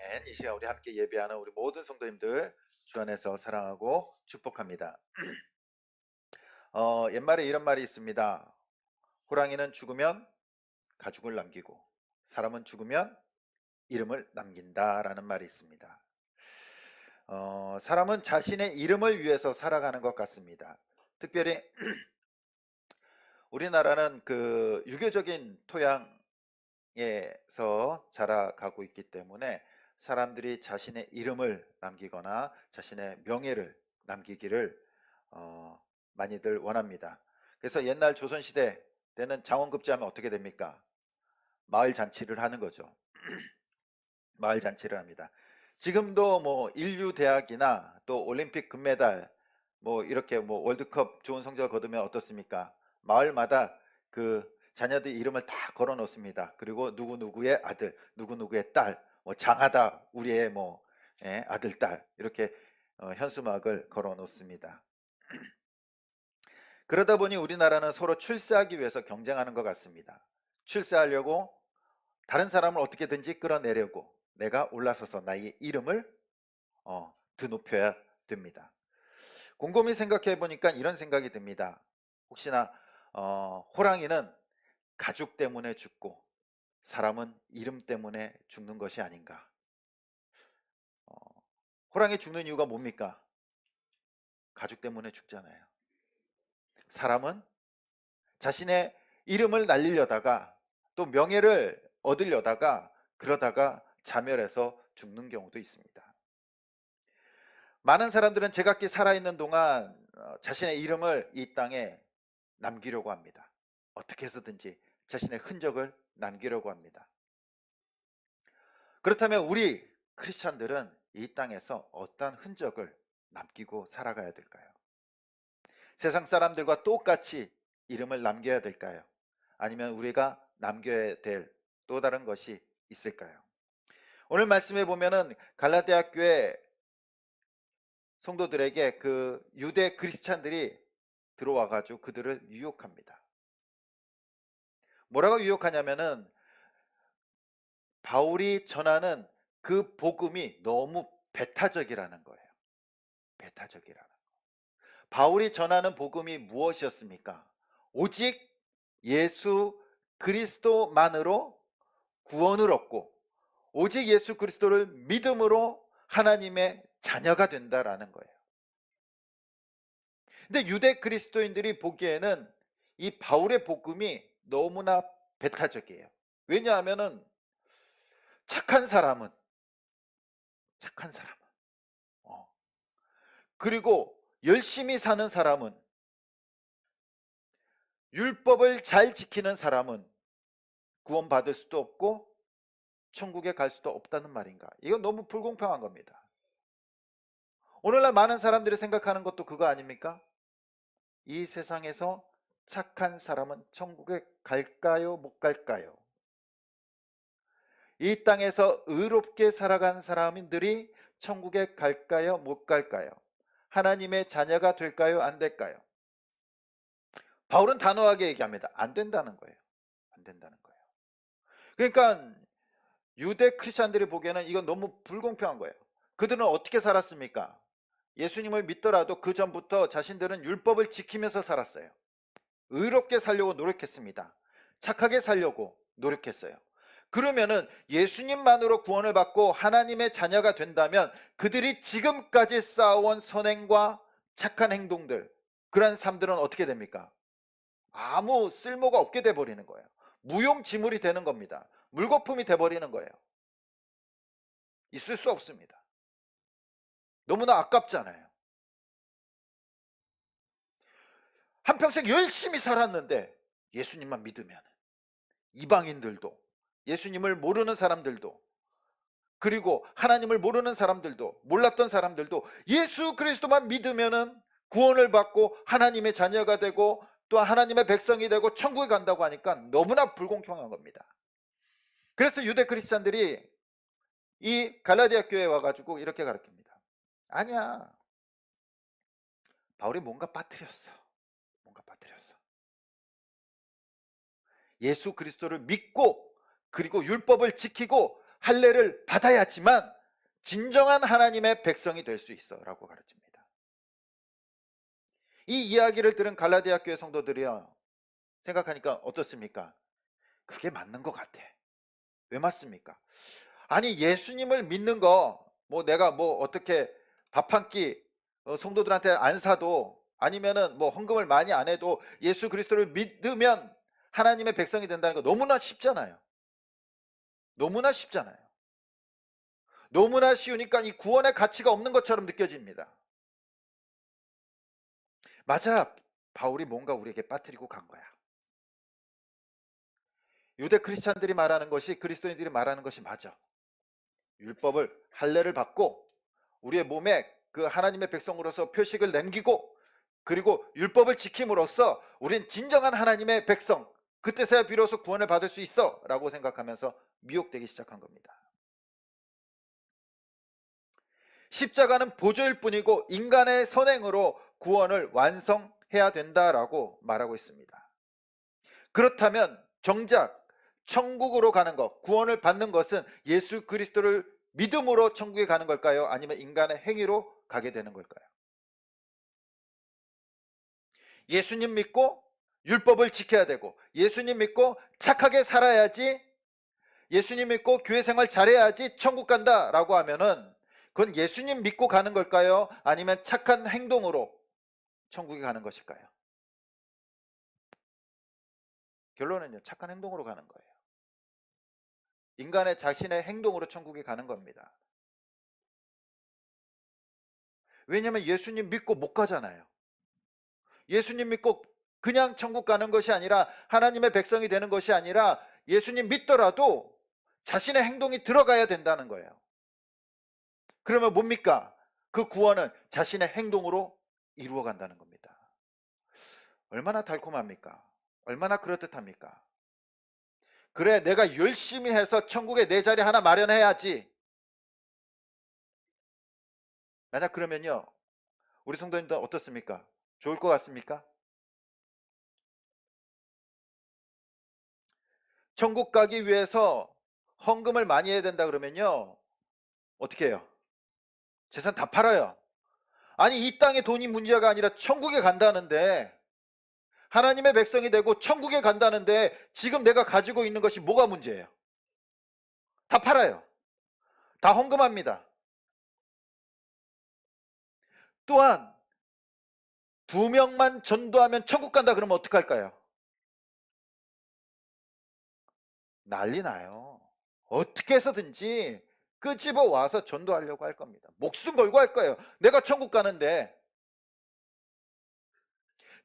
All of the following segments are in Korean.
아멘. 이 시간 우리 함께 예배하는 우리 모든 성도님들 주 안에서 사랑하고 축복합니다. 옛말에 이런 말이 있습니다. 호랑이는 죽으면 가죽을 남기고 사람은 죽으면 이름을 남긴다라는 말이 있습니다. 사람은 자신의 이름을 위해서 살아가는 것 같습니다. 특별히 우리나라는 그 유교적인 토양에서 자라가고 있기 때문에 사람들이 자신의 이름을 남기거나 자신의 명예를 남기기를 많이들 원합니다. 그래서 옛날 조선시대 때는 장원급제하면 어떻게 됩니까? 마을 잔치를 하는 거죠. 마을 잔치를 합니다. 지금도 뭐 인류대학이나 또 올림픽 금메달 뭐 이렇게 뭐 월드컵 좋은 성적을 거두면 어떻습니까? 마을마다 그 자녀들 이름을 다 걸어 놓습니다. 그리고 누구누구의 아들, 누구누구의 딸, 뭐 장하다 우리의 뭐 아들, 딸 이렇게 현수막을 걸어 놓습니다. 그러다 보니 우리나라는 서로 출세하기 위해서 경쟁하는 것 같습니다. 출세하려고 다른 사람을 어떻게든지 끌어내려고 내가 올라서서 나의 이름을 드높여야 됩니다. 곰곰이 생각해 보니까 이런 생각이 듭니다. 혹시나 호랑이는 가죽 때문에 죽고 사람은 이름 때문에 죽는 것이 아닌가? 어, 호랑이 죽는 이유가 뭡니까? 가죽 때문에 죽잖아요. 사람은 자신의 이름을 날리려다가 또 명예를 얻으려다가 그러다가 자멸해서 죽는 경우도 있습니다. 많은 사람들은 제각기 살아있는 동안 자신의 이름을 이 땅에 남기려고 합니다. 어떻게 해서든지 자신의 흔적을 남기려고 합니다. 그렇다면 우리 크리스찬들은 이 땅에서 어떤 흔적을 남기고 살아가야 될까요? 세상 사람들과 똑같이 이름을 남겨야 될까요? 아니면 우리가 남겨야 될 또 다른 것이 있을까요? 오늘 말씀해 보면은 갈라디아 교회 성도들에게 그 유대 크리스찬들이 들어와 가지고 그들을 유혹합니다. 뭐라고 유혹하냐면은 바울이 전하는 그 복음이 너무 배타적이라는 거예요. 배타적이라는 거. 바울이 전하는 복음이 무엇이었습니까? 오직 예수 그리스도만으로 구원을 얻고 오직 예수 그리스도를 믿음으로 하나님의 자녀가 된다라는 거예요. 근데 유대 그리스도인들이 보기에는 이 바울의 복음이 너무나 배타적이에요. 왜냐하면은 착한 사람은 착한 사람은 그리고 열심히 사는 사람은 율법을 잘 지키는 사람은 구원받을 수도 없고 천국에 갈 수도 없다는 말인가? 이건 너무 불공평한 겁니다. 오늘날 많은 사람들이 생각하는 것도 그거 아닙니까? 이 세상에서 착한 사람은 천국에 갈까요? 못 갈까요? 이 땅에서 의롭게 살아간 사람들이 천국에 갈까요? 못 갈까요? 하나님의 자녀가 될까요? 안 될까요? 바울은 단호하게 얘기합니다. 안 된다는 거예요. 안 된다는 거예요. 그러니까 유대 크리스천들이 보기에는 이건 너무 불공평한 거예요. 그들은 어떻게 살았습니까? 예수님을 믿더라도 그 전부터 자신들은 율법을 지키면서 살았어요. 의롭게 살려고 노력했습니다. 착하게 살려고 노력했어요. 그러면은 예수님만으로 구원을 받고 하나님의 자녀가 된다면 그들이 지금까지 쌓아온 선행과 착한 행동들, 그런 삶들은 어떻게 됩니까? 아무 쓸모가 없게 돼버리는 거예요. 무용지물이 되는 겁니다. 물거품이 돼버리는 거예요. 있을 수 없습니다. 너무나 아깝잖아요. 한평생 열심히 살았는데 예수님만 믿으면 이방인들도 예수님을 모르는 사람들도 그리고 하나님을 모르는 사람들도 몰랐던 사람들도 예수 그리스도만 믿으면은 구원을 받고 하나님의 자녀가 되고 또 하나님의 백성이 되고 천국에 간다고 하니까 너무나 불공평한 겁니다. 그래서 유대 크리스찬들이 이 갈라디아 교회에 와가지고 이렇게 가르칩니다. 아니야, 바울이 뭔가 빠뜨렸어. 뭔가 빠뜨렸어. 예수 그리스도를 믿고 그리고 율법을 지키고 할례를 받아야지만 진정한 하나님의 백성이 될 수 있어 라고 가르칩니다. 이 이야기를 들은 갈라디아 교회 성도들이요, 생각하니까 어떻습니까? 그게 맞는 것 같아. 왜 맞습니까? 아니, 예수님을 믿는 거, 뭐 내가 뭐 어떻게 밥 한 끼 성도들한테 안 사도, 아니면은 뭐 헌금을 많이 안 해도 예수 그리스도를 믿으면 하나님의 백성이 된다는 거 너무나 쉽잖아요. 너무나 쉽잖아요. 너무나 쉬우니까 이 구원의 가치가 없는 것처럼 느껴집니다. 맞아, 바울이 뭔가 우리에게 빠뜨리고 간 거야. 유대 크리스찬들이 말하는 것이, 그리스도인들이 말하는 것이 맞아. 율법을, 할례를 받고 우리의 몸에 그 하나님의 백성으로서 표식을 남기고, 그리고 율법을 지킴으로써 우린 진정한 하나님의 백성, 그때서야 비로소 구원을 받을 수 있어 라고 생각하면서 미혹되기 시작한 겁니다. 십자가는 보조일 뿐이고 인간의 선행으로 구원을 완성해야 된다라고 말하고 있습니다. 그렇다면 정작 천국으로 가는 것, 구원을 받는 것은 예수 그리스도를 믿음으로 천국에 가는 걸까요? 아니면 인간의 행위로 가게 되는 걸까요? 예수님 믿고 율법을 지켜야 되고, 예수님 믿고 착하게 살아야지, 예수님 믿고 교회 생활 잘해야지 천국 간다라고 하면은 그건 예수님 믿고 가는 걸까요? 아니면 착한 행동으로 천국에 가는 것일까요? 결론은요, 착한 행동으로 가는 거예요. 인간의 자신의 행동으로 천국에 가는 겁니다. 왜냐하면 예수님 믿고 못 가잖아요. 예수님 믿고 그냥 천국 가는 것이 아니라, 하나님의 백성이 되는 것이 아니라, 예수님 믿더라도 자신의 행동이 들어가야 된다는 거예요. 그러면 뭡니까? 그 구원은 자신의 행동으로 이루어 간다는 겁니다. 얼마나 달콤합니까? 얼마나 그럴듯합니까? 그래, 내가 열심히 해서 천국에 내 자리 하나 마련해야지. 만약 그러면요, 우리 성도님들 어떻습니까? 좋을 것 같습니까? 천국 가기 위해서 헌금을 많이 해야 된다 그러면요, 어떻게 해요? 재산 다 팔아요. 아니, 이 땅의 돈이 문제가 아니라 천국에 간다는데, 하나님의 백성이 되고 천국에 간다는데 지금 내가 가지고 있는 것이 뭐가 문제예요? 다 팔아요. 다 헌금합니다. 또한 2명만 전도하면 천국 간다 그러면 어떡할까요? 난리 나요. 어떻게 해서든지 끄집어 와서 전도하려고 할 겁니다. 목숨 걸고 할 거예요. 내가 천국 가는데.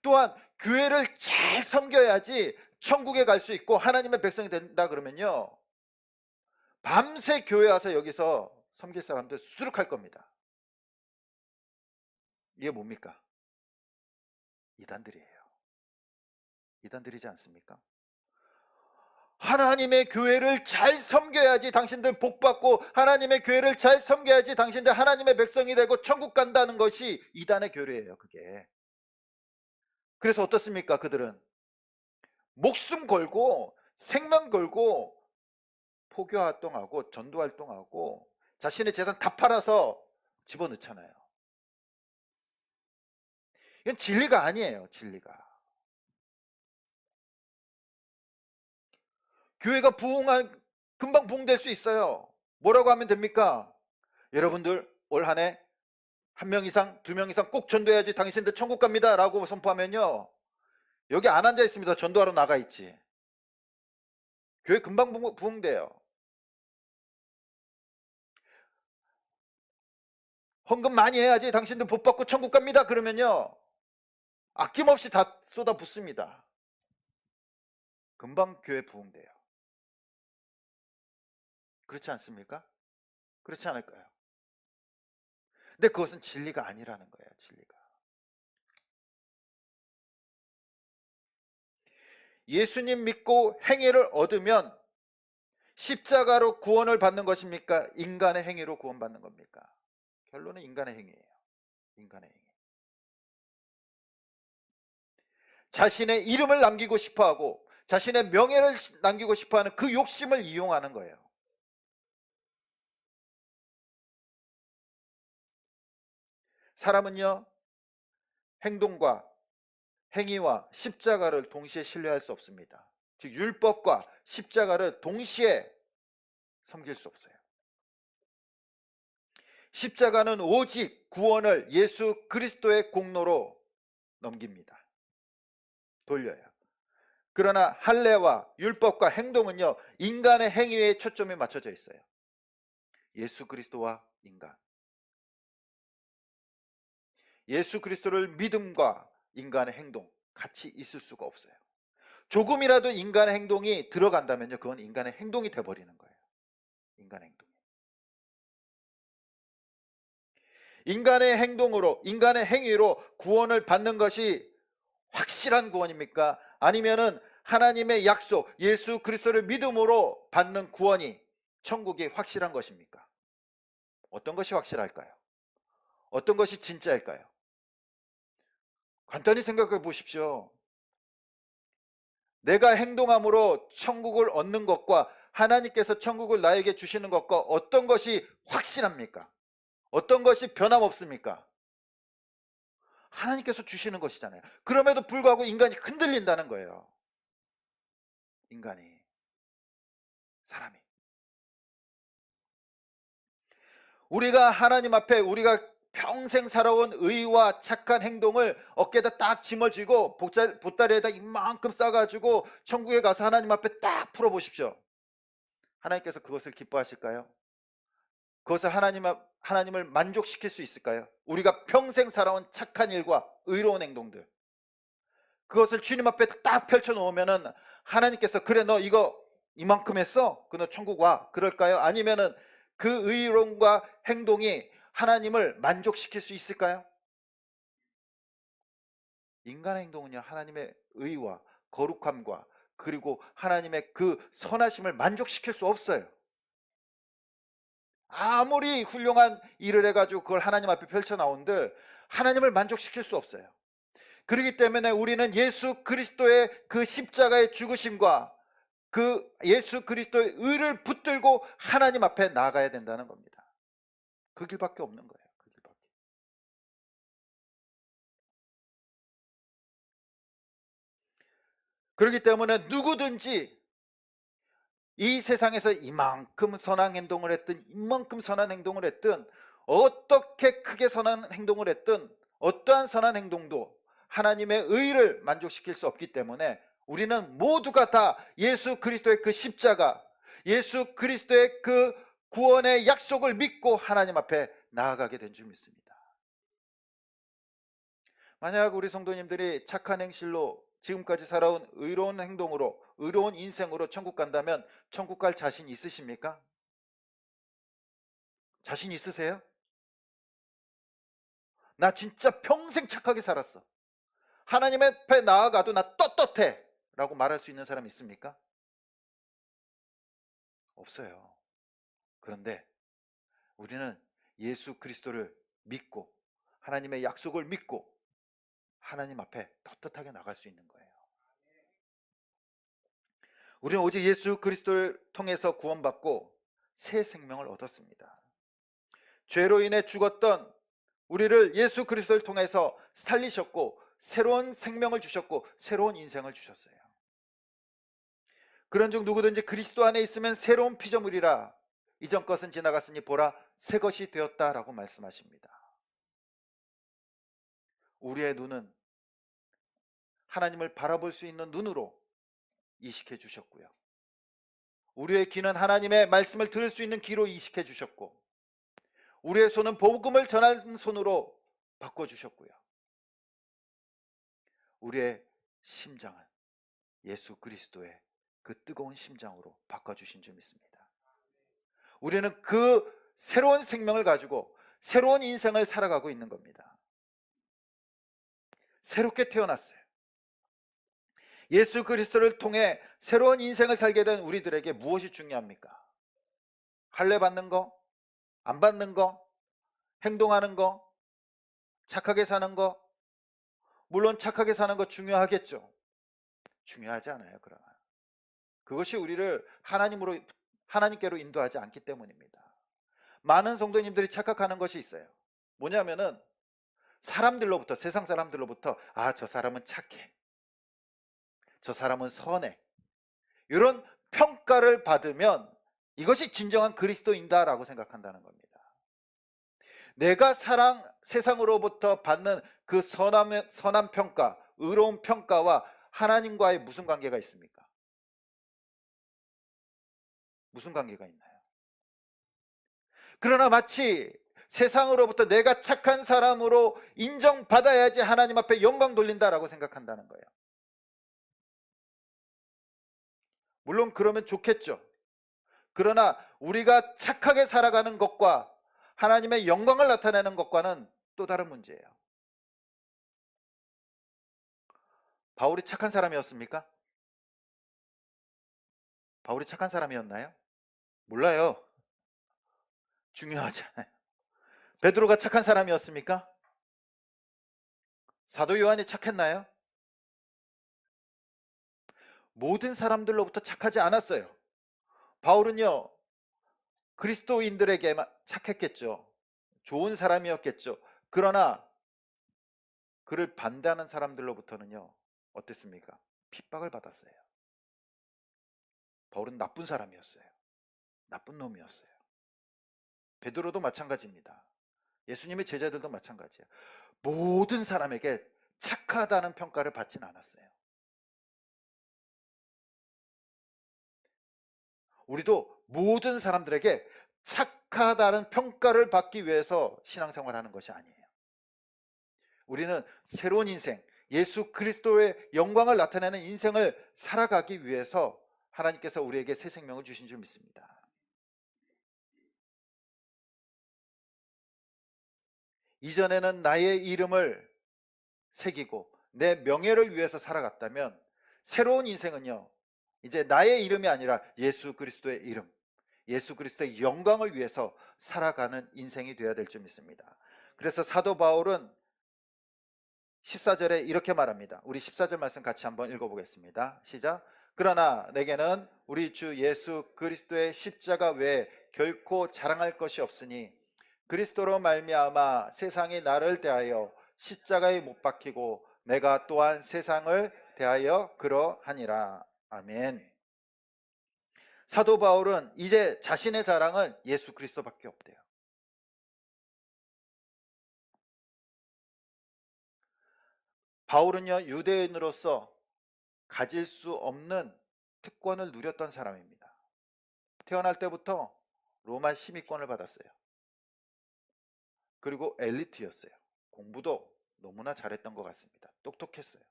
또한 교회를 잘 섬겨야지 천국에 갈 수 있고 하나님의 백성이 된다 그러면요, 밤새 교회 와서 여기서 섬길 사람들 수두룩할 겁니다. 이게 뭡니까? 이단들이에요. 이단들이지 않습니까? 하나님의 교회를 잘 섬겨야지 당신들 복 받고, 하나님의 교회를 잘 섬겨야지 당신들 하나님의 백성이 되고 천국 간다는 것이 이단의 교리예요, 그게. 그래서 어떻습니까? 그들은 목숨 걸고 생명 걸고 포교 활동하고 전도 활동하고 자신의 재산 다 팔아서 집어넣잖아요. 이건 진리가 아니에요, 진리가. 교회가 금방 부흥될 수 있어요. 뭐라고 하면 됩니까? 여러분들 올 한 해 1명 이상, 2명 이상 꼭 전도해야지 당신들 천국 갑니다 라고 선포하면요, 여기 안 앉아 있습니다. 전도하러 나가 있지. 교회 금방 부흥돼요. 헌금 많이 해야지 당신들 복 받고 천국 갑니다 그러면요, 아낌없이 다 쏟아붓습니다. 금방 교회 부흥돼요. 그렇지 않습니까? 그렇지 않을까요? 근데 그것은 진리가 아니라는 거예요, 진리가. 예수님 믿고 행위를 얻으면 십자가로 구원을 받는 것입니까? 인간의 행위로 구원받는 겁니까? 결론은 인간의 행위예요. 인간의 행위. 자신의 이름을 남기고 싶어하고 자신의 명예를 남기고 싶어하는 그 욕심을 이용하는 거예요. 사람은요, 행동과 행위와 십자가를 동시에 신뢰할 수 없습니다. 즉 율법과 십자가를 동시에 섬길 수 없어요. 십자가는 오직 구원을 예수 그리스도의 공로로 넘깁니다. 돌려요. 그러나 할례와 율법과 행동은요, 인간의 행위에 초점이 맞춰져 있어요. 예수 그리스도와 인간. 예수 그리스도를 믿음과 인간의 행동 같이 있을 수가 없어요. 조금이라도 인간의 행동이 들어간다면요, 그건 인간의 행동이 돼버리는 거예요. 인간의 행동. 인간의 행동으로, 인간의 행위로 구원을 받는 것이 확실한 구원입니까? 아니면은 하나님의 약속, 예수 그리스도를 믿음으로 받는 구원이, 천국이 확실한 것입니까? 어떤 것이 확실할까요? 어떤 것이 진짜일까요? 간단히 생각해 보십시오. 내가 행동함으로 천국을 얻는 것과 하나님께서 천국을 나에게 주시는 것과 어떤 것이 확실합니까? 어떤 것이 변함없습니까? 하나님께서 주시는 것이잖아요. 그럼에도 불구하고 인간이 흔들린다는 거예요. 인간이, 사람이. 우리가 하나님 앞에 우리가 평생 살아온 의와 착한 행동을 어깨에다 딱 짊어지고 보따리에다 이만큼 싸가지고 천국에 가서 하나님 앞에 딱 풀어보십시오. 하나님께서 그것을 기뻐하실까요? 그것을 하나님을 만족시킬 수 있을까요? 우리가 평생 살아온 착한 일과 의로운 행동들, 그것을 주님 앞에 딱 펼쳐놓으면은 하나님께서 그래 너 이거 이만큼 했어? 그 너 천국 와. 그럴까요? 아니면은 그 의로움과 행동이 하나님을 만족시킬 수 있을까요? 인간의 행동은요, 하나님의 의와 거룩함과 그리고 하나님의 그 선하심을 만족시킬 수 없어요. 아무리 훌륭한 일을 해가지고 그걸 하나님 앞에 펼쳐나온들 하나님을 만족시킬 수 없어요. 그렇기 때문에 우리는 예수 그리스도의 그 십자가의 죽으심과 그 예수 그리스도의 의를 붙들고 하나님 앞에 나아가야 된다는 겁니다. 그 길밖에 없는 거예요. 그 길밖에. 그렇기 때문에 누구든지 이 세상에서 이만큼 선한 행동을 했든 이만큼 선한 행동을 했든 어떻게 크게 선한 행동을 했든 어떠한 선한 행동도 하나님의 의를 만족시킬 수 없기 때문에 우리는 모두가 다 예수 그리스도의 그 십자가, 예수 그리스도의 그 구원의 약속을 믿고 하나님 앞에 나아가게 된 줄 믿습니다. 만약 우리 성도님들이 착한 행실로 지금까지 살아온 의로운 행동으로, 의로운 인생으로 천국 간다면 천국 갈 자신 있으십니까? 자신 있으세요? 나 진짜 평생 착하게 살았어. 하나님 앞에 나아가도 나 떳떳해 라고 말할 수 있는 사람 있습니까? 없어요. 그런데 우리는 예수 그리스도를 믿고 하나님의 약속을 믿고 하나님 앞에 떳떳하게 나갈 수 있는 거예요. 우리는 오직 예수 그리스도를 통해서 구원받고 새 생명을 얻었습니다. 죄로 인해 죽었던 우리를 예수 그리스도를 통해서 살리셨고 새로운 생명을 주셨고 새로운 인생을 주셨어요. 그런즉 누구든지 그리스도 안에 있으면 새로운 피조물이라 이전 것은 지나갔으니 보라 새 것이 되었다라고 말씀하십니다. 우리의 눈은 하나님을 바라볼 수 있는 눈으로 이식해 주셨고요. 우리의 귀는 하나님의 말씀을 들을 수 있는 귀로 이식해 주셨고 우리의 손은 복음을 전하는 손으로 바꿔주셨고요. 우리의 심장은 예수 그리스도의 그 뜨거운 심장으로 바꿔주신 줄 믿습니다. 우리는 그 새로운 생명을 가지고 새로운 인생을 살아가고 있는 겁니다. 새롭게 태어났어요. 예수 그리스도를 통해 새로운 인생을 살게 된 우리들에게 무엇이 중요합니까? 할례 받는 거? 안 받는 거? 행동하는 거? 착하게 사는 거? 물론 착하게 사는 거 중요하겠죠. 중요하지 않아요. 그러나 그것이 우리를 하나님께로 인도하지 않기 때문입니다. 많은 성도님들이 착각하는 것이 있어요. 뭐냐면은 사람들로부터, 세상 사람들로부터 아, 저 사람은 착해, 저 사람은 선해, 이런 평가를 받으면 이것이 진정한 그리스도인다라고 생각한다는 겁니다. 내가 세상으로부터 받는 그 선한 평가, 의로운 평가와 하나님과의 무슨 관계가 있습니까? 무슨 관계가 있나요? 그러나 마치 세상으로부터 내가 착한 사람으로 인정받아야지 하나님 앞에 영광 돌린다라고 생각한다는 거예요. 물론 그러면 좋겠죠. 그러나 우리가 착하게 살아가는 것과 하나님의 영광을 나타내는 것과는 또 다른 문제예요. 바울이 착한 사람이었습니까? 바울이 착한 사람이었나요? 몰라요. 중요하잖아요. 베드로가 착한 사람이었습니까? 사도 요한이 착했나요? 모든 사람들로부터 착하지 않았어요. 바울은요, 그리스도인들에게만 착했겠죠. 좋은 사람이었겠죠. 그러나 그를 반대하는 사람들로부터는요, 어땠습니까? 핍박을 받았어요. 바울은 나쁜 사람이었어요. 나쁜 놈이었어요. 베드로도 마찬가지입니다. 예수님의 제자들도 마찬가지예요. 모든 사람에게 착하다는 평가를 받지는 않았어요. 우리도 모든 사람들에게 착하다는 평가를 받기 위해서 신앙생활하는 것이 아니에요. 우리는 새로운 인생, 예수 그리스도의 영광을 나타내는 인생을 살아가기 위해서 하나님께서 우리에게 새 생명을 주신 줄 믿습니다. 이전에는 나의 이름을 새기고 내 명예를 위해서 살아갔다면 새로운 인생은요, 이제 나의 이름이 아니라 예수 그리스도의 이름, 예수 그리스도의 영광을 위해서 살아가는 인생이 되어야 될 줄 믿습니다. 그래서 사도 바울은 14절에 이렇게 말합니다. 우리 14절 말씀 같이 한번 읽어보겠습니다. 시작. 그러나 내게는 우리 주 예수 그리스도의 십자가 외에 결코 자랑할 것이 없으니 그리스도로 말미암아 세상이 나를 대하여 십자가에 못 박히고 내가 또한 세상을 대하여 그러하니라. 아멘. 사도 바울은 이제 자신의 자랑은 예수 그리스도밖에 없대요. 바울은요, 유대인으로서 가질 수 없는 특권을 누렸던 사람입니다. 태어날 때부터 로마 시민권을 받았어요. 그리고 엘리트였어요. 공부도 너무나 잘했던 것 같습니다. 똑똑했어요.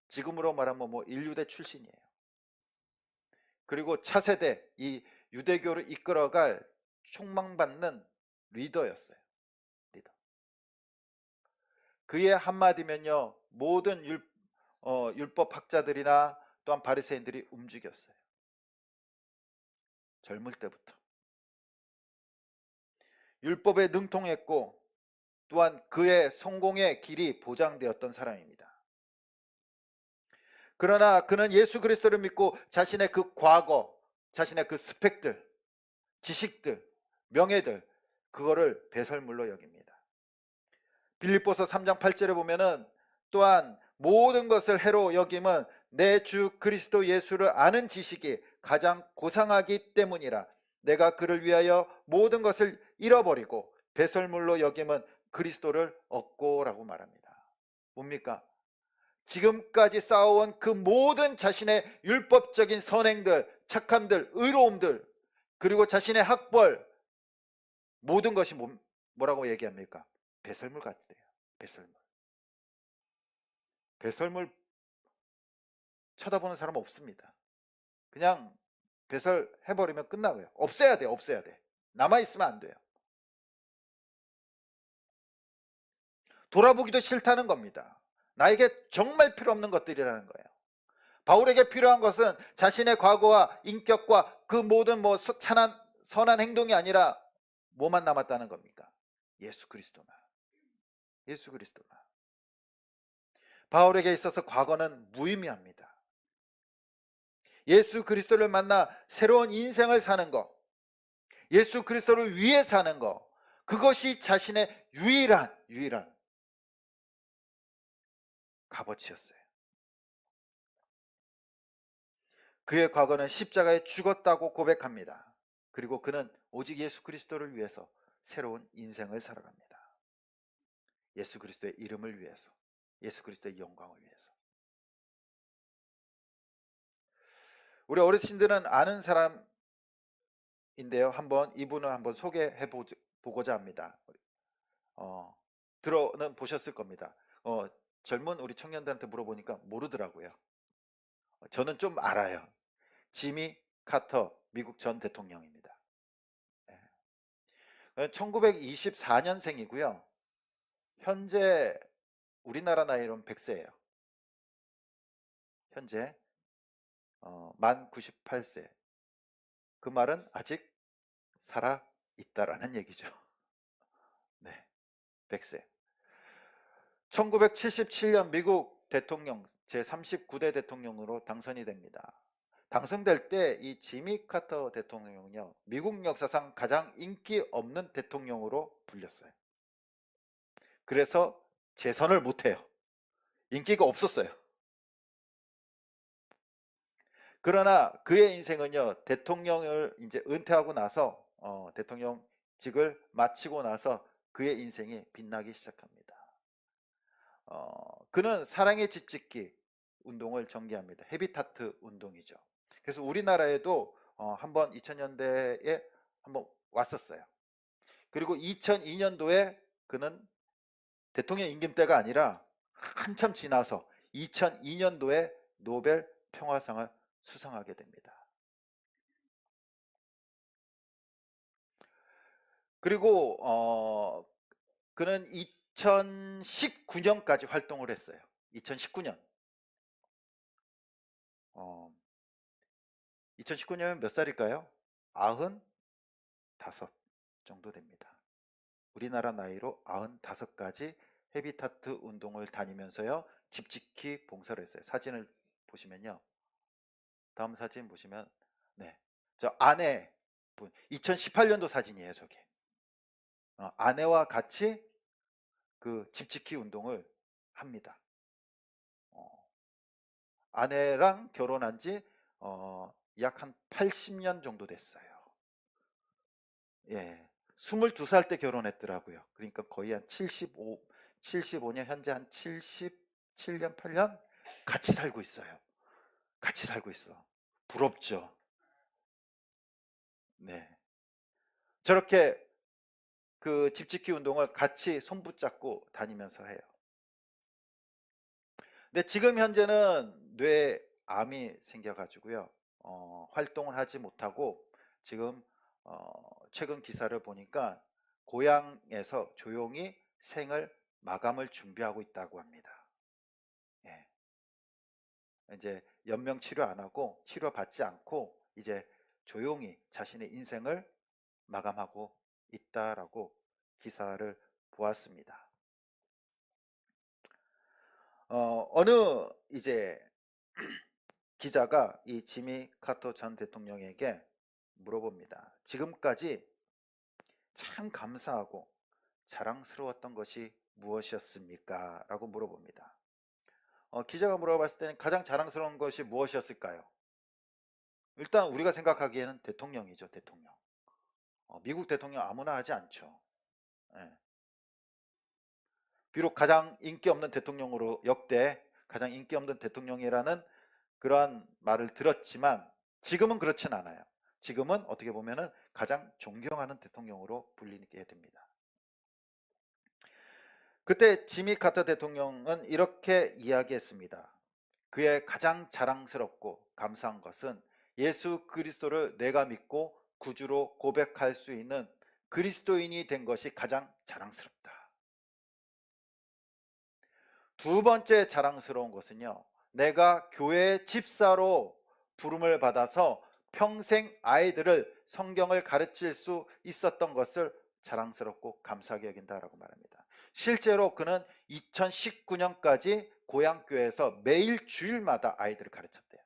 지금으로 말하면 뭐 인류대 출신이에요. 그리고 차세대 이 유대교를 이끌어갈 촉망받는 리더였어요. 리더. 그의 한마디면요, 모든 율법학자들이나 또한 바리새인들이 움직였어요. 젊을 때부터. 율법에 능통했고 또한 그의 성공의 길이 보장되었던 사람입니다. 그러나 그는 예수 그리스도를 믿고 자신의 그 과거, 자신의 그 스펙들, 지식들, 명예들, 그거를 배설물로 여깁니다. 빌립보서 3장 8절에 보면은 또한 모든 것을 해로 여김은 내 주 그리스도 예수를 아는 지식이 가장 고상하기 때문이라. 내가 그를 위하여 모든 것을 잃어버리고 배설물로 여김은 그리스도를 얻고라고 말합니다. 뭡니까? 지금까지 쌓아온 그 모든 자신의 율법적인 선행들, 착함들, 의로움들, 그리고 자신의 학벌, 모든 것이 뭐라고 얘기합니까? 배설물 같대요. 배설물. 배설물 쳐다보는 사람 없습니다. 그냥 배설해버리면 끝나고요. 없애야 돼, 없애야 돼. 남아있으면 안 돼요. 돌아보기도 싫다는 겁니다. 나에게 정말 필요 없는 것들이라는 거예요. 바울에게 필요한 것은 자신의 과거와 인격과 그 모든 선한 행동이 아니라 뭐만 남았다는 겁니까? 예수 그리스도만. 예수 그리스도만. 바울에게 있어서 과거는 무의미합니다. 예수 그리스도를 만나 새로운 인생을 사는 것, 예수 그리스도를 위해 사는 것, 그것이 자신의 유일한 값어치였어요. 그의 과거는 십자가에 죽었다고 고백합니다. 그리고 그는 오직 예수 그리스도를 위해서 새로운 인생을 살아갑니다. 예수 그리스도의 이름을 위해서, 예수 그리스도의 영광을 위해서. 우리 어르신들은 아는 사람인데요. 이분을 한번 소개해 보고자 합니다. 들어는 보셨을 겁니다. 젊은 우리 청년들한테 물어보니까 모르더라고요. 저는 좀 알아요. 지미 카터 미국 전 대통령입니다. 1924년생이고요. 현재 우리나라 나이로는 100세예요. 현재 만 98세. 그 말은 아직 살아 있다라는 얘기죠. 네, 100세. 1977년 미국 대통령 제39대 대통령으로 당선이 됩니다. 당선될 때 이 지미 카터 대통령은요, 미국 역사상 가장 인기 없는 대통령으로 불렸어요. 그래서 재선을 못해요. 인기가 없었어요. 그러나 그의 인생은요, 대통령을 이제 은퇴하고 나서 대통령직을 마치고 나서 그의 인생이 빛나기 시작합니다. 그는 사랑의 집짓기 운동을 전개합니다. 헤비타트 운동이죠. 그래서 우리나라에도 한번 2000년대에 한번 왔었어요. 그리고 2002년도에 그는 대통령 임기 때가 아니라 한참 지나서 2002년도에 노벨 평화상을 수상하게 됩니다. 그리고 그는 2019년까지 활동을 했어요. 2019년. 2019년이면 몇 살일까요? 95 정도 됩니다. 우리나라 나이로 95까지 헤비타트 운동을 다니면서요, 집짓기 봉사를 했어요. 사진을 보시면요, 다음 사진 보시면, 네, 저 아내 분, 2018년도 사진이에요. 저게 아내와 같이 그 집짓기 운동을 합니다. 아내랑 결혼한 지 약 한 80년 정도 됐어요. 예, 22살 때 결혼했더라고요. 그러니까 거의 한 75년, 현재 한 77년, 8년 같이 살고 있어요. 같이 살고 있어. 부럽죠? 네. 저렇게 그 집짓기 운동을 같이 손붙잡고 다니면서 해요. 근데 지금 현재는 뇌암이 생겨가지고요, 활동을 하지 못하고 지금 최근 기사를 보니까 고향에서 조용히 생을 마감을 준비하고 있다고 합니다. 예. 이제 연명 치료 안 하고 치료 받지 않고 이제 조용히 자신의 인생을 마감하고 있다라고 기사를 보았습니다. 어느 이제 기자가 이 지미 카터 전 대통령에게 물어봅니다. 지금까지 참 감사하고 자랑스러웠던 것이 무엇이었습니까? 라고 물어봅니다. 기자가 물어봤을 때는 가장 자랑스러운 것이 무엇이었을까요? 일단 우리가 생각하기에는 대통령이죠. 대통령. 미국 대통령 아무나 하지 않죠. 예. 비록 가장 인기 없는 대통령으로 역대 가장 인기 없는 대통령이라는 그러한 말을 들었지만 지금은 그렇진 않아요. 지금은 어떻게 보면은 가장 존경하는 대통령으로 불리게 됩니다. 그때 지미 카터 대통령은 이렇게 이야기했습니다. 그의 가장 자랑스럽고 감사한 것은 예수 그리스도를 내가 믿고 구주로 고백할 수 있는 그리스도인이 된 것이 가장 자랑스럽다. 두 번째 자랑스러운 것은요, 내가 교회 집사로 부름을 받아서 평생 아이들을 성경을 가르칠 수 있었던 것을 자랑스럽고 감사하게 여긴다라고 말합니다. 실제로 그는 2019년까지 고향교회에서 매일 주일마다 아이들을 가르쳤대요.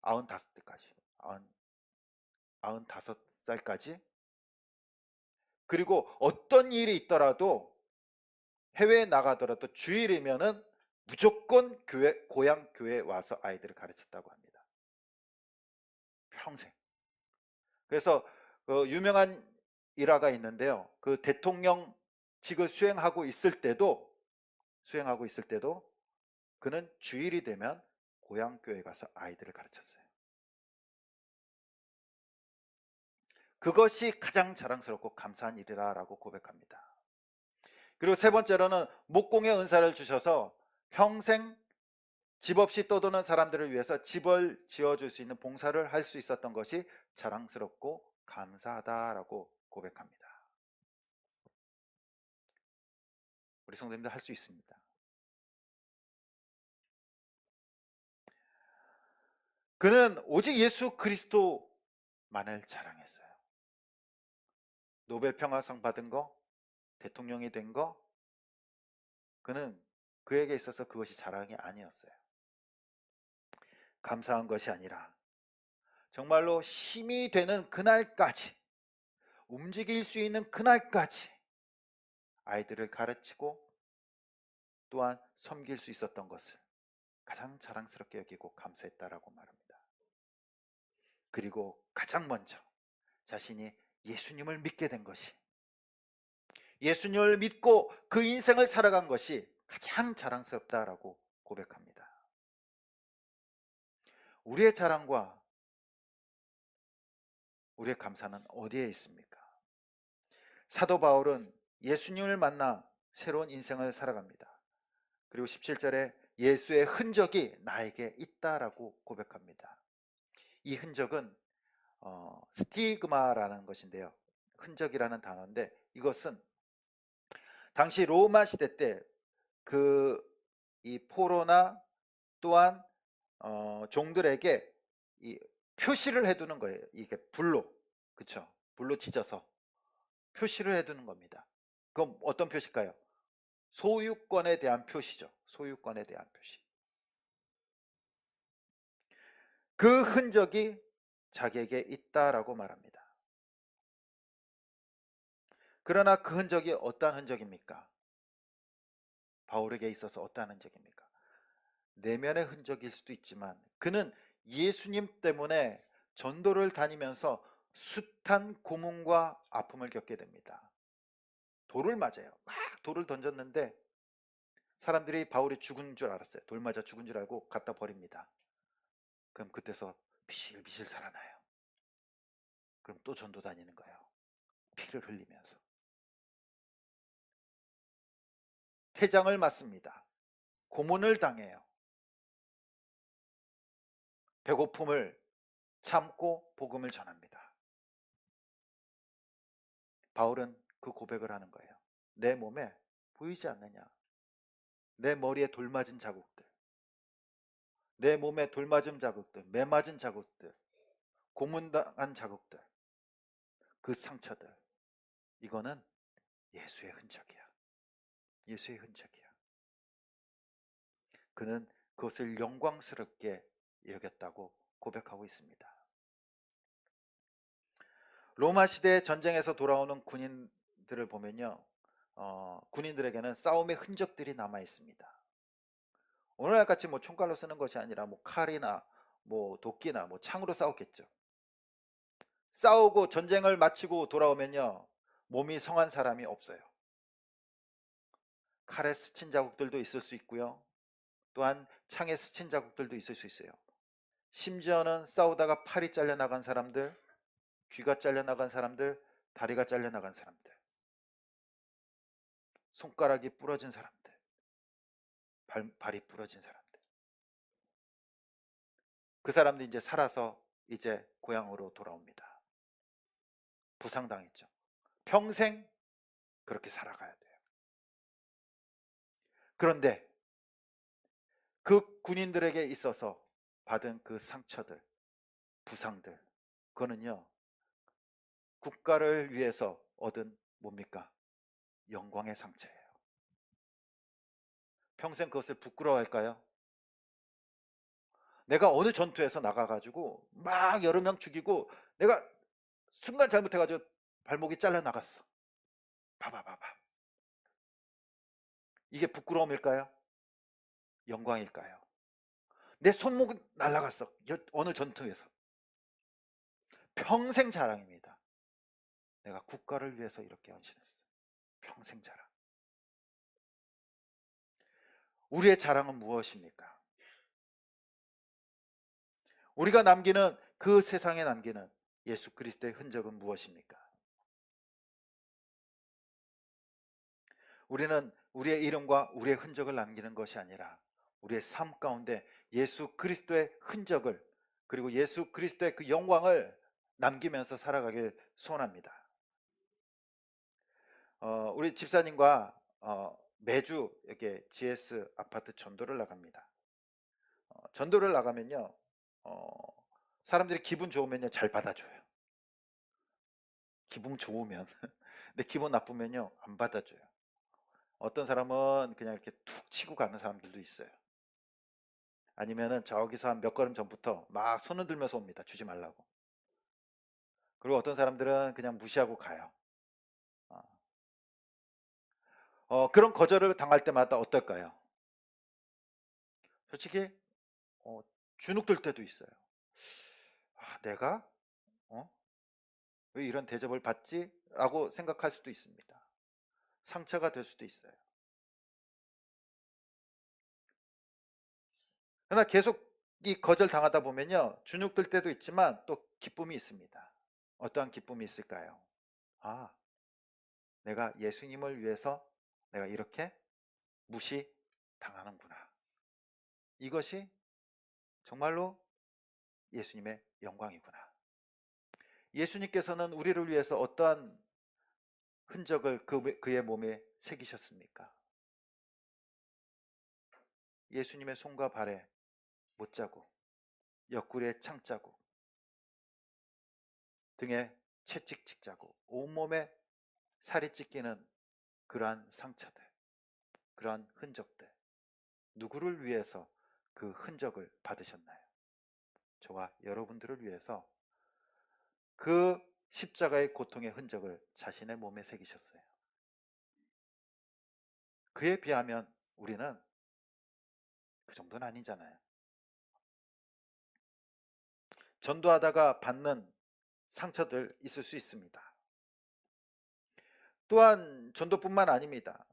95세까지, 95살까지. 그리고 어떤 일이 있더라도 해외에 나가더라도 주일이면은 무조건 고향 교회에 와서 아이들을 가르쳤다고 합니다. 평생. 그래서 유명한 일화가 있는데요. 그 대통령직을 수행하고 있을 때도 그는 주일이 되면 고향 교회에 가서 아이들을 가르쳤어요. 그것이 가장 자랑스럽고 감사한 일이라고 고백합니다. 그리고 세 번째로는 목공의 은사를 주셔서 평생 집 없이 떠도는 사람들을 위해서 집을 지어줄 수 있는 봉사를 할 수 있었던 것이 자랑스럽고 감사하다라고 고백합니다. 우리 성도님들 할 수 있습니다. 그는 오직 예수 그리스도만을 자랑했어요. 노벨 평화상 받은 거, 대통령이 된 거, 그는 그에게 있어서 그것이 자랑이 아니었어요. 감사한 것이 아니라 정말로 힘이 되는 그날까지, 움직일 수 있는 그날까지 아이들을 가르치고 또한 섬길 수 있었던 것을 가장 자랑스럽게 여기고 감사했다라고 말합니다. 그리고 가장 먼저 자신이 예수님을 믿게 된 것이, 예수님을 믿고 그 인생을 살아간 것이 가장 자랑스럽다라고 고백합니다. 우리의 자랑과 우리의 감사는 어디에 있습니까? 사도 바울은 예수님을 만나 새로운 인생을 살아갑니다. 그리고 17절에 예수의 흔적이 나에게 있다라고 고백합니다. 이 흔적은 스티그마라는 것인데요. 흔적이라는 단어인데, 이것은 당시 로마 시대 때 이 포로나 또한 종들에게 이 표시를 해두는 거예요. 이게 불로, 그쵸? 불로 찢어서 표시를 해두는 겁니다. 그럼 어떤 표시일까요? 소유권에 대한 표시죠. 소유권에 대한 표시. 그 흔적이 자기에게 있다라고 말합니다. 그러나 그 흔적이 어떠한 흔적입니까? 바울에게 있어서 어떠한 흔적입니까? 내면의 흔적일 수도 있지만 그는 예수님 때문에 전도를 다니면서 숱한 고문과 아픔을 겪게 됩니다. 돌을 맞아요. 막 돌을 던졌는데 사람들이 바울이 죽은 줄 알았어요. 돌 맞아 죽은 줄 알고 갖다 버립니다. 그럼 그때서 비실비실 살아나요. 그럼 또 전도 다니는 거예요. 피를 흘리면서. 태장을 맞습니다. 고문을 당해요. 배고픔을 참고 복음을 전합니다. 바울은 그 고백을 하는 거예요. 내 몸에 보이지 않느냐? 내 머리에 돌 맞은 자국들, 내 몸에 돌 맞은 자국들, 매 맞은 자국들, 고문당한 자국들, 그 상처들, 이거는 예수의 흔적이야. 예수의 흔적이야. 그는 그것을 영광스럽게 여겼다고 고백하고 있습니다. 로마 시대 전쟁에서 돌아오는 군인들을 보면요, 군인들에게는 싸움의 흔적들이 남아 있습니다. 오늘날 같이 뭐 총칼로 쓰는 것이 아니라 뭐 칼이나 뭐 도끼나 뭐 창으로 싸웠겠죠. 싸우고 전쟁을 마치고 돌아오면요, 몸이 성한 사람이 없어요. 칼에 스친 자국들도 있을 수 있고요, 또한 창에 스친 자국들도 있을 수 있어요. 심지어는 싸우다가 팔이 잘려나간 사람들, 귀가 잘려나간 사람들, 다리가 잘려나간 사람들, 손가락이 부러진 사람들, 발이 부러진 사람들, 그 사람들이 이제 살아서 이제 고향으로 돌아옵니다. 부상당했죠. 평생 그렇게 살아가야 돼요. 그런데 그 군인들에게 있어서 받은 그 상처들, 부상들, 그거는요, 국가를 위해서 얻은 뭡니까? 영광의 상처예요. 평생 그것을 부끄러워할까요? 내가 어느 전투에서 나가가지고 막 여러 명 죽이고 내가 순간 잘못해가지고 발목이 잘려 나갔어. 봐봐. 이게 부끄러움일까요? 영광일까요? 내 손목 날라갔어. 어느 전투에서. 평생 자랑입니다. 내가 국가를 위해서 이렇게 헌신했어. 평생 자랑. 우리의 자랑은 무엇입니까? 우리가 남기는, 그 세상에 남기는 예수 그리스도의 흔적은 무엇입니까? 우리는 우리의 이름과 우리의 흔적을 남기는 것이 아니라 우리의 삶 가운데 예수 그리스도의 흔적을, 그리고 예수 그리스도의 그 영광을 남기면서 살아가길 소원합니다. 우리 집사님과 매주 이렇게 GS 아파트 전도를 나갑니다. 전도를 나가면요, 사람들이 기분 좋으면요 잘 받아줘요. 기분 좋으면. 근데 기분 나쁘면요 안 받아줘요. 어떤 사람은 그냥 이렇게 툭 치고 가는 사람들도 있어요. 아니면은 저기서 한 몇 걸음 전부터 막 손 흔들면서 옵니다. 주지 말라고. 그리고 어떤 사람들은 그냥 무시하고 가요. 그런 거절을 당할 때마다 어떨까요? 솔직히 주눅 들 때도 있어요. 내가 왜 이런 대접을 받지? 라고 생각할 수도 있습니다. 상처가 될 수도 있어요. 그러나 계속 이 거절 당하다 보면요 주눅 들 때도 있지만 또 기쁨이 있습니다. 어떠한 기쁨이 있을까요? 내가 예수님을 위해서 내가 이렇게 무시당하는구나. 이것이 정말로 예수님의 영광이구나. 예수님께서는 우리를 위해서 어떠한 흔적을 그의 몸에 새기셨습니까? 예수님의 손과 발에 못자국, 옆구리에 창자국, 등에 채찍 자국, 온몸에 살이 찢기는 그러한 상처들, 그러한 흔적들, 누구를 위해서 그 흔적을 받으셨나요? 저와 여러분들을 위해서 그 십자가의 고통의 흔적을 자신의 몸에 새기셨어요. 그에 비하면 우리는 그 정도는 아니잖아요. 전도하다가 받는 상처들 있을 수 있습니다. 또한 전도뿐만 아닙니다.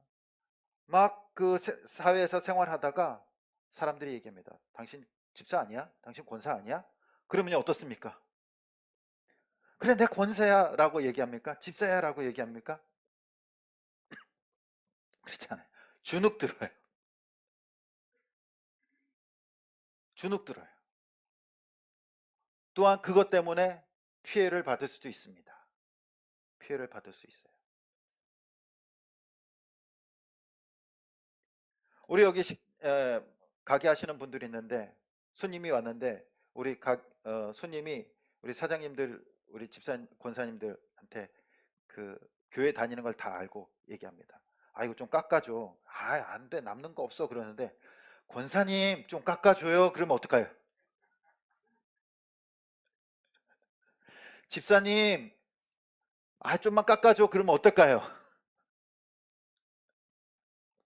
막 그 사회에서 생활하다가 사람들이 얘기합니다. 당신 집사 아니야? 당신 권사 아니야? 그러면 어떻습니까? 그래, 내 권사야 라고 얘기합니까? 집사야 라고 얘기합니까? 그렇잖아요. 주눅 들어요. 주눅 들어요. 또한 그것 때문에 피해를 받을 수도 있습니다. 피해를 받을 수 있어요. 우리 여기 가게 하시는 분들이 있는데 손님이 왔는데 우리 손님이 우리 사장님들, 우리 집사 권사님들한테 그 교회 다니는 걸 다 알고 얘기합니다. 이거 좀 깎아줘. 안 돼, 남는 거 없어. 그러는데 권사님 좀 깎아줘요. 그러면 어떡해요? 집사님 좀만 깎아줘. 그러면 어떨까요?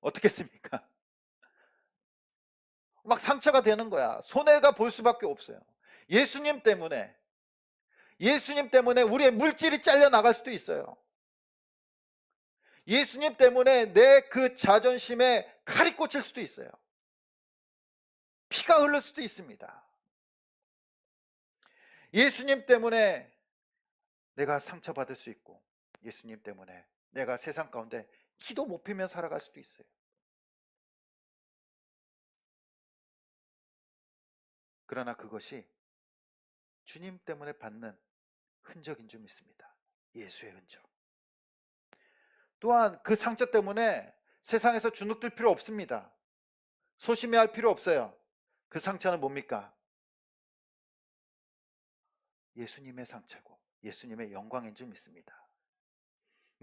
어떻겠습니까? 막 상처가 되는 거야. 손해가 볼 수밖에 없어요. 예수님 때문에 우리의 물질이 잘려 나갈 수도 있어요. 예수님 때문에 내 그 자존심에 칼이 꽂힐 수도 있어요. 피가 흐를 수도 있습니다. 예수님 때문에 내가 상처받을 수 있고, 예수님 때문에 내가 세상 가운데 기도 못 피면 살아갈 수도 있어요. 그러나 그것이 주님 때문에 받는 흔적인 줄 믿습니다. 예수의 흔적. 또한 그 상처 때문에 세상에서 주눅들 필요 없습니다. 소심해할 필요 없어요. 그 상처는 뭡니까? 예수님의 상처고 예수님의 영광인 줄 믿습니다.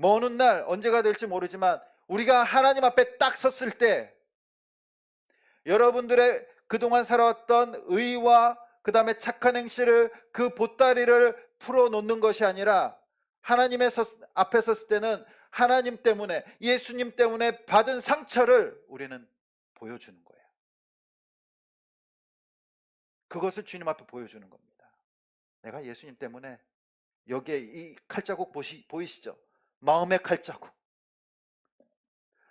어느 날 언제가 될지 모르지만 우리가 하나님 앞에 딱 섰을 때 여러분들의 그동안 살아왔던 의와 그 다음에 착한 행실을, 그 보따리를 풀어놓는 것이 아니라 하나님의 앞에 섰을 때는 하나님 때문에, 예수님 때문에 받은 상처를 우리는 보여주는 거예요. 그것을 주님 앞에 보여주는 겁니다. 내가 예수님 때문에 여기에 이 칼자국 보이시죠? 마음의 칼자국,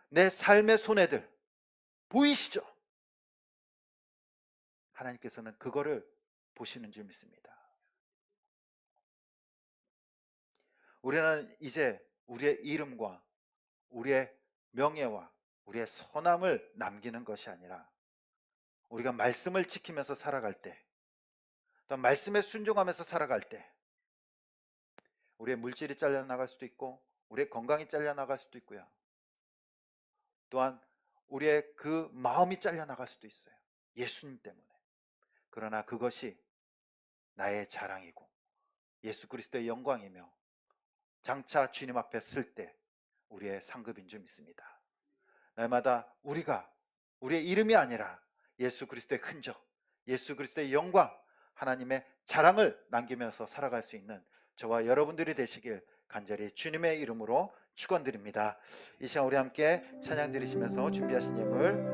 내 삶의 손해들 보이시죠? 하나님께서는 그거를 보시는 줄 믿습니다. 우리는 이제 우리의 이름과 우리의 명예와 우리의 선함을 남기는 것이 아니라 우리가 말씀을 지키면서 살아갈 때, 또 말씀에 순종하면서 살아갈 때 우리의 물질이 잘려나갈 수도 있고 우리의 건강이 잘려나갈 수도 있고요. 또한 우리의 그 마음이 잘려나갈 수도 있어요. 예수님 때문에. 그러나 그것이 나의 자랑이고 예수 그리스도의 영광이며 장차 주님 앞에 쓸 때 우리의 상급인 줄 믿습니다. 날마다 우리가 우리의 이름이 아니라 예수 그리스도의 흔적, 예수 그리스도의 영광, 하나님의 자랑을 남기면서 살아갈 수 있는 저와 여러분들이 되시길 간절히 주님의 이름으로 축원드립니다. 이 시간 우리 함께 찬양 드리시면서 준비하신 예물